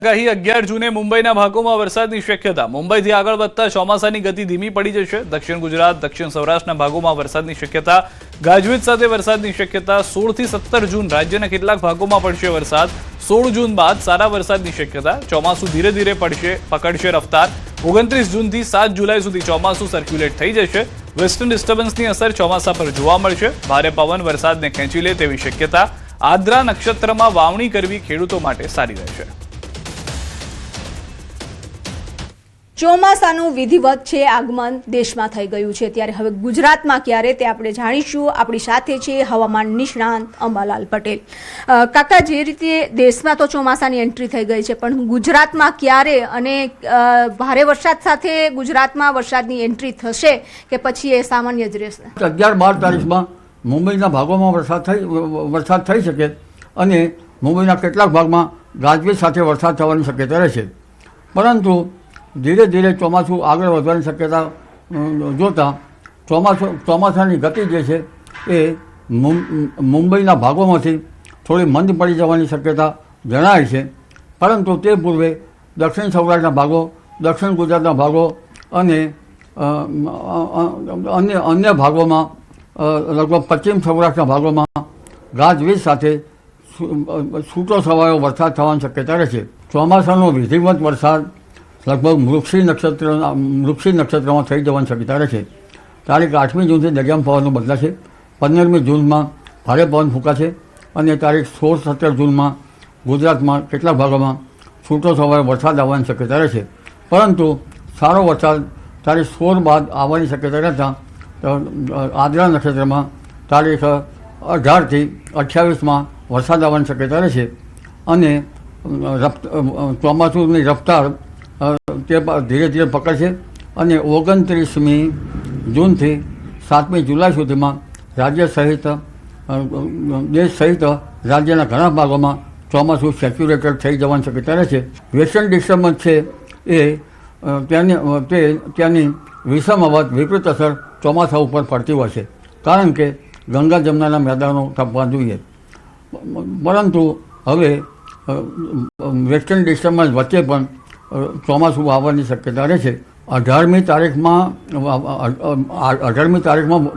આગાહી 11 જૂને મુંબઈના ભાગોમાં વરસાદની શક્યતા। મુંબઈથી આગળ વધતા ચોમાસાની ગતિ ધીમી પડી જશે। દક્ષિણ ગુજરાત, દક્ષિણ સૌરાષ્ટ્રના ભાગોમાં વરસાદની શક્યતા। ગાજવીજ સાથે વરસાદની શક્યતા। 16 થી 17 જૂન રાજ્યના કેટલાક ભાગોમાં પડશે વરસાદ। 16 જૂન બાદ સારા વરસાદની શક્યતા। ચોમાસું ધીરે ધીરે પકડશે રફતાર। 29 જૂનથી 7 જુલાઈ સુધી ચોમાસું સર્ક્યુલેટ થઈ જશે। વેસ્ટર્ન ડિસ્ટર્બન્સની અસર ચોમાસા પર જોવા મળશે। ભારે પવન વરસાદને ખેંચી લે તેવી શક્યતા। આદ્રા નક્ષત્રમાં વાવણી કરવી ખેડૂતો માટે સારી રહેશે। ચોમાસાનું વિધિવત છે આગમન દેશમાં થઈ ગયું છે, ત્યારે હવે ગુજરાતમાં ક્યારે તે આપણે જાણીશું। આપણી સાથે છે હવામાન નિષ્ણાંત અંબાલાલ પટેલ। કાકા, જે રીતે દેશમાં તો ચોમાસાની એન્ટ્રી થઈ ગઈ છે, પણ ગુજરાતમાં ક્યારે અને ભારે વરસાદ સાથે ગુજરાતમાં વરસાદની એન્ટ્રી થશે કે પછી એ સામાન્ય જ રહેશે? 11-12 તારીખમાં મુંબઈના ભાગોમાં વરસાદ થઈ શકે અને મુંબઈના કેટલાક ભાગમાં ગાજવીજ સાથે વરસાદ થવાની શક્યતા રહેશે, પરંતુ ધીરે ધીરે ચોમાસું આગળ વધવાની શક્યતા જોતાં ચોમાસાની ગતિ જે છે એ મુંબઈના ભાગોમાંથી થોડી મંદ પડી જવાની શક્યતા જણાય છે, પરંતુ તે પૂર્વે દક્ષિણ સૌરાષ્ટ્રના ભાગો, દક્ષિણ ગુજરાતના ભાગો અને અન્ય ભાગોમાં લગભગ પશ્ચિમ સૌરાષ્ટ્રના ભાગોમાં ગાજવીજ સાથે છૂટો છવાયો વરસાદ થવાની શક્યતા રહેશે। ચોમાસાનો વિધિવત વરસાદ લગભગ મૃગશી નક્ષત્રમાં થઈ જવાની શક્યતા રહેશે। તારીખ 8મી જૂનથી દરિયામાં પવનનો બદલાશે। 15મી જૂનમાં ભારે પવન ફૂંકાશે અને તારીખ 16-17 જૂનમાં ગુજરાતમાં કેટલાક ભાગોમાં છૂટો છવાયો વરસાદ આવવાની શક્યતા રહેશે, પરંતુ સારો વરસાદ તારીખ 16 બાદ આવવાની શક્યતા રહેતા આદ્રા નક્ષત્રમાં તારીખ 18થી 28માં વરસાદ આવવાની શક્યતા રહેશે અને ચોમાસુની રફતાર તે ધીરે ધીરે પકડશે અને 29મી જૂનથી 7મી જુલાઈ સુધીમાં રાજ્ય સહિત દેશ સહિત રાજ્યના ઘણા ભાગોમાં ચોમાસું સેચ્યુરેટેડ થઈ જવાની શક્યતા રહેશે। વેસ્ટર્ન ડિસ્ટર્બન્સ છે એ ત્યાંની વિષમ વિપરીત અસર ચોમાસા ઉપર પડતી હોય છે, કારણ કે ગંગા જમનાના મેદાનો કાપવા જોઈએ, પરંતુ હવે વેસ્ટર્ન ડિસ્ટર્બન્સ વચ્ચે પણ ચોમાસું આવવાની શક્યતા રહેશે। 18મી તારીખમાં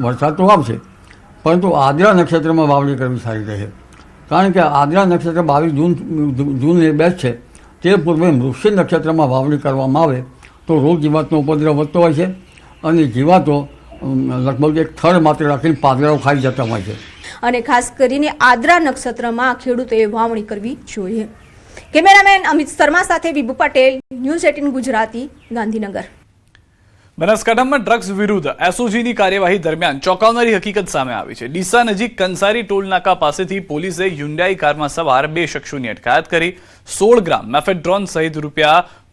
વરસાદ તો આવશે, પરંતુ આદ્રા નક્ષત્રમાં વાવણી કરવી સારી રહેશે, કારણ કે આદ્રા નક્ષત્ર 22 જૂને બેસ્ટ છે। તે પૂર્વે મૃગશી નક્ષત્રમાં વાવણી કરવામાં આવે તો રોગ જીવાતનો ઉપદ્રવ વધતો હોય છે અને જીવાતો લગભગ એક થડ માત્ર રાખીને પાંદડાઓ ખાઈ જતા હોય છે, અને ખાસ કરીને આદ્રા નક્ષત્રમાં ખેડૂતોએ વાવણી કરવી જોઈએ। કેમેરામેન અમિત શર્મા સાથે વિભુ પટેલ, ન્યૂઝ 18 ગુજરાતી, ગાંધીનગર। બનાસકાંઠામાં ડ્રગ્સ વિરુદ્ધ એસઓજીની કાર્યવાહી દરમિયાન ચોંકાવનારી હકીકત સામે આવી છે। ડીસા નજીક કંસારી ટોલ નાકા પાસેથી પોલીસે હ્યુન્ડાઈ કારમાં સવાર 2 શખ્સોની અટકાયત કરી 16 ગ્રામ મેફેડ્રોન સહિત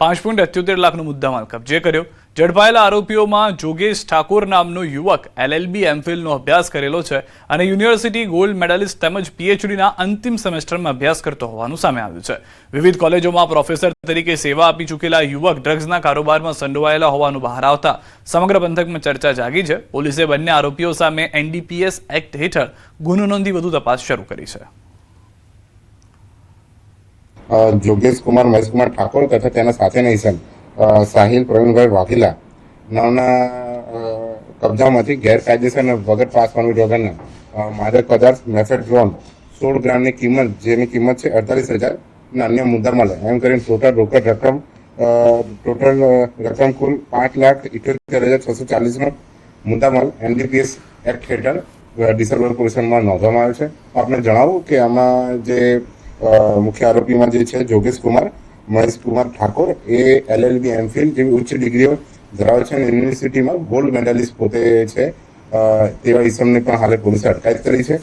₹5.78 લાખનો મુદ્દામાલ કબજે કર્યો। ઝડપાયેલા આરોપીઓમાં જોગેશ ઠાકોર નામનો યુવક LLB એમફિલનો અભ્યાસ કરેલો છે અને યુનિવર્સિટી ગોલ્ડ મેડલિસ્ટ તેમજ PhDના અંતિમ સેમેસ્ટરમાં અભ્યાસ કરતો હોવાનું સામે આવ્યું છે। વિવિધ કોલેજોમાં પ્રોફેસર તરીકે સેવા આપી ચૂકેલા યુવક ડ્રગ્સના કારોબારમાં સંડોવાયેલા હોવાનું બહાર આવતા સમગ્ર પંથકમાં ચર્ચા જાગી છે। પોલીસે બંને આરોપીઓ સામે NDPS એક્ટ હેઠળ ગુનો નોંધી વધુ તપાસ શરૂ કરી છે। જોગેશ કુમાર મહેશ કુમાર ઠાકોર તથા તેના સાથેના ઈસમ સાહિલ પ્રવીણભાઈ વાઘેલા નામના કબજામાંથી ગેરકાયદેસર વગર પાસ પરમિટ વગરના માદક પદાર્થ મેફેડ્રોન 16 ગ્રામની કિંમત, જેની કિંમત છે 48,000 અને અન્ય મુદ્દામાલ એમ કરીને ટોટલ રોકડ રકમ કુલ 5,78,640નો મુદ્દામાલ NDPS એક્ટ હેઠળ ડીસા રોડ પોલીસમાં નોંધવામાં આવ્યો છે। આપને જણાવું કે આમાં જે મુખ્ય આરોપીમાં જે છે જોગેશ કુમાર મહેશ કુમાર ઠાકોર એ LLB એમફિલ જેવી ઉચ્ચ ડિગ્રીઓ ધરાવે છે અને યુનિવર્સિટીમાં ગોલ્ડ મેડલિસ્ટ પોતે છે। તેવા ઈસમને પણ હાલે પોલીસે અટકાયત કરી છે।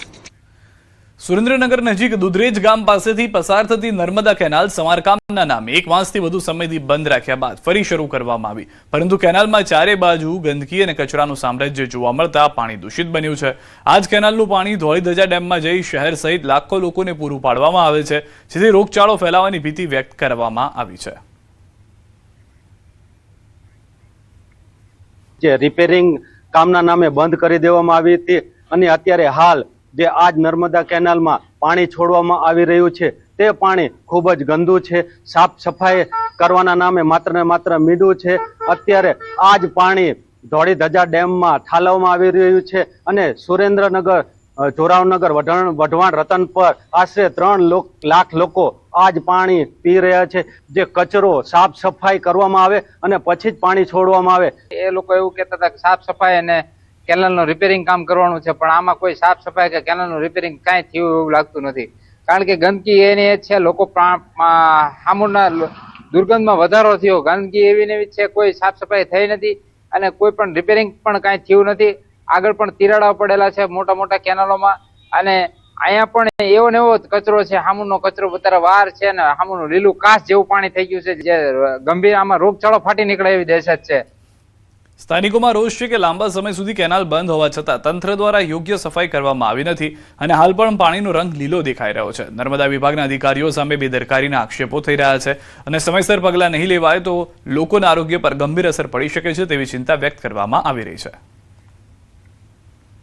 સુરેન્દ્રનગર નજીક દુધરેજ ગામ પાસેથી પસાર થતી નર્મદા કેનાલ સમારકામના નામે 1 માસથી વધુ સમયથી બંધ રાખ્યા બાદ ફરી શરૂ કરવામાં આવી, પરંતુ કેનાલમાં ચારે બાજુ ગંદકી અને કચરાનું સામ્રાજ્ય જોવા મળતા પાણી દૂષિત બન્યું છે। આ જ કેનાલનું પાણી ધોળીધજા ડેમમાં જઈ શહેર સહિત લાખો લોકોને પૂરું પાડવામાં આવે છે, જેથી રોગચાળો ફેલાવાની ભીતિ વ્યક્ત કરવામાં આવી છે। જે રિપેરિંગ કામના નામે બંધ કરી દેવામાં આવી હતી અને અત્યારે હાલ જે આજ નર્મદા કેનાલમાં પાણી છોડવામાં આવી રહ્યું છે તે પાણી ખૂબ જ ગંદુ છે. સાફ સફાઈ કરવાના નામે માત્ર ને માત્ર મીઠું છે. અત્યારે આ જ પાણી ધોળી ધજા ડેમમાં ઠાલવવામાં આવી રહ્યું છે અને સુરેન્દ્રનગર, જોરાવનગર, વઢવાણ, રતનપર આશરે 3 લાખ લોકો આ જ પાણી પી રહ્યા છે. જે કચરો સાફ સફાઈ કરવામાં આવે અને પછી જ પાણી છોડવામાં આવે. એ લોકો એવું કહેતા હતા કે સાફ સફાઈ અને કેનાલનું રિપેરિંગ કામ કરવાનું છે, પણ આમાં કોઈ સાફ સફાઈ કે કેનાલનું રિપેરિંગ કાંઈ થયું એવું લાગતું નથી. કારણ કે ગંદકી એની એ છે, લોકો સામૂના દુર્ગંધમાં વધારો થયો. ગંદકી એવી ને એવી છે, કોઈ સાફ સફાઈ થઈ નથી અને કોઈ પણ રિપેરિંગ પણ કાંઈ થયું નથી. આગળ પણ તિરાડા પડેલા છે મોટા મોટા કેનાલોમાં અને અહીંયા પણ એવો ને એવો કચરો છે. સામૂનો કચરો વધારે વાર છે ને સામૂનું લીલું કાચ જેવું પાણી થઈ ગયું છે, જે ગંભીર આમાં રોગચાળો ફાટી નીકળે એવી દહેશત છે. સ્થાનિકોમાં રોષ છે કે લાંબા સમય સુધી કેનાલ બંધ હોવા છતાં તંત્ર દ્વારા યોગ્ય સફાઈ કરવામાં આવી નથી અને હાલ પણ પાણીનો રંગ લીલો દેખાઈ રહ્યો છે. નર્મદા વિભાગના અધિકારીઓ સામે બેદરકારીના આક્ષેપો થઈ રહ્યા છે અને સમયસર પગલાં નહીં લેવાય તો લોકોના આરોગ્ય પર ગંભીર અસર પડી શકે છે તેવી ચિંતા વ્યક્ત કરવામાં આવી રહી છે.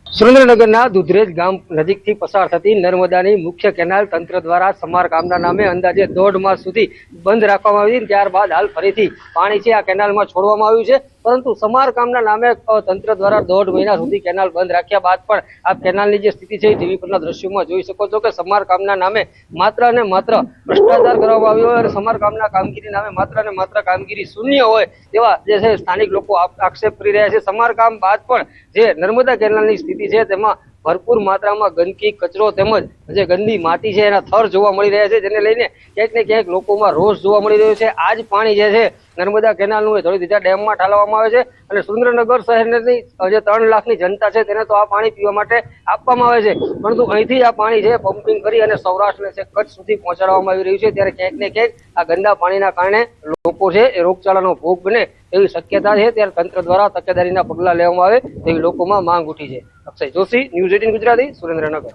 સુરેન્દ્રનગરના દુધરેજ ગામ નજીકથી પસાર થતી નર્મદાની મુખ્ય કેનાલ તંત્ર દ્વારા સમારકામના નામે અંદાજે 1.5 માસ સુધી બંધ રાખવામાં આવી હતી. ત્યારબાદ હાલ ફરીથી પાણી છે આ કેનાલમાં છોડવામાં આવ્યું છે, પરંતુ સમારકામના નામે તંત્ર દ્વારા 1.5 મહિના સુધી કેનાલ બંધ રાખ્યા બાદ પણ આ કેનાલની જે સ્થિતિ છે ટીવી પરના દ્રશ્યોમાં જોઈ શકો છો કે સમારકામના નામે માત્ર અને માત્ર ભ્રષ્ટાચાર કરવામાં આવ્યો હોય અને સમારકામના કામગીરી નામે માત્ર અને માત્ર કામગીરી શૂન્ય હોય તેવા જે છે સ્થાનિક લોકો આક્ષેપ કરી રહ્યા છે. સમારકામ બાદ પણ જે નર્મદા કેનાલની સ્થિતિ છે તેમાં ભરપૂર માત્રામાં ગંદકી, કચરો તેમજ જે ગંદી માટી છે એના થર જોવા મળી રહ્યા છે, જેને લઈને ક્યાંક ને ક્યાંક લોકોમાં રોષ જોવા મળી રહ્યો છે. આ જ પાણી જે છે નર્મદા કેનાલનું ધોળી ધજા ડેમમાં ઠાલવવામાં આવે છે અને સુરેન્દ્રનગર શહેરની જે 3 લાખની જનતા છે તેને તો આ પાણી પીવા માટે આપવામાં આવે છે, પરંતુ અહીંથી આ પાણી છે પમ્પિંગ કરી અને સૌરાષ્ટ્ર છે કચ્છ સુધી પહોંચાડવામાં આવી રહ્યું છે. ત્યારે ક્યાંક ને ક્યાંક આ ગંદા પાણીના કારણે લોકો છે એ રોગચાળાનો ભોગ બને એવી શક્યતા છે. ત્યારે તંત્ર દ્વારા તકેદારીના પગલાં લેવામાં આવે તેવી લોકોમાં માંગ ઉઠી છે. અક્ષય જોશી, ન્યૂઝ 18 ગુજરાતી, સુરેન્દ્રનગર.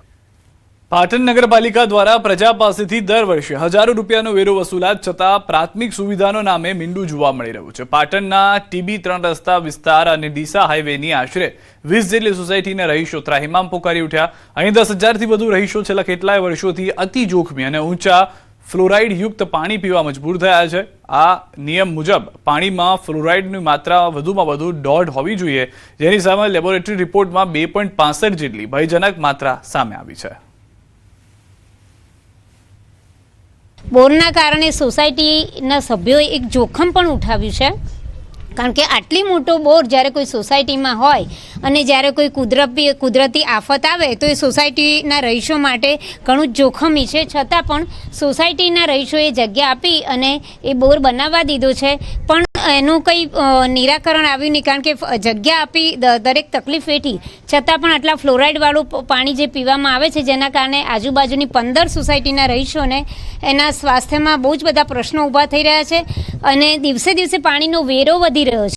પાટણ નગરપાલિકા દ્વારા પ્રજા પાસેથી દર વર્ષે હજારો રૂપિયાનો વેરો વસૂલાત છતાં પ્રાથમિક સુવિધાનો નામે મીંડું જોવા મળી રહ્યું છે. પાટણના ટીબી 3 રસ્તા વિસ્તાર અને ડીસા હાઈવેની આશરે 20 જેટલી સોસાયટીના રહીશો ત્રાહિમામ પોકારી ઉઠ્યા. અહીં 10,000થી વધુ રહીશો છેલ્લા કેટલાય વર્ષોથી અતિ જોખમી અને ઊંચા ફ્લોરાઇડ યુક્ત પાણી પીવા મજબૂર થયા છે. આ નિયમ મુજબ પાણીમાં ફ્લોરાઇડની માત્રા વધુમાં વધુ 1.5 હોવી જોઈએ, જેની સામે લેબોરેટરી રિપોર્ટમાં 2.65 જેટલી ભયજનક માત્રા સામે આવી છે. બોરના કારણે સોસાયટીના સભ્યોએ એક જોખમ પણ ઉઠાવ્યું છે, કારણ કે આટલી મોટો બોર જ્યારે કોઈ સોસાયટીમાં હોય અને જ્યારે કોઈ કુદરતી આફત આવે તો એ સોસાયટીના રહીશો માટે ઘણું જ જોખમી છે. છતાં પણ સોસાયટીના રહીશોએ જગ્યા આપી અને એ બોર બનાવવા દીધો છે, પણ એનું કંઈ નિરાકરણ આવ્યું નહીં, કારણ કે જગ્યા આપી દરેક તકલીફ વેઠી છતાં પણ આટલા ફ્લોરાઇડવાળું પાણી જે પીવામાં આવે છે, જેના કારણે આજુબાજુની 15 સોસાયટીના રહીશોને એના સ્વાસ્થ્યમાં બહુ જ બધા પ્રશ્નો ઊભા થઈ રહ્યા છે અને દિવસે દિવસે પાણીનો વેરો વધી રહ્યો છે.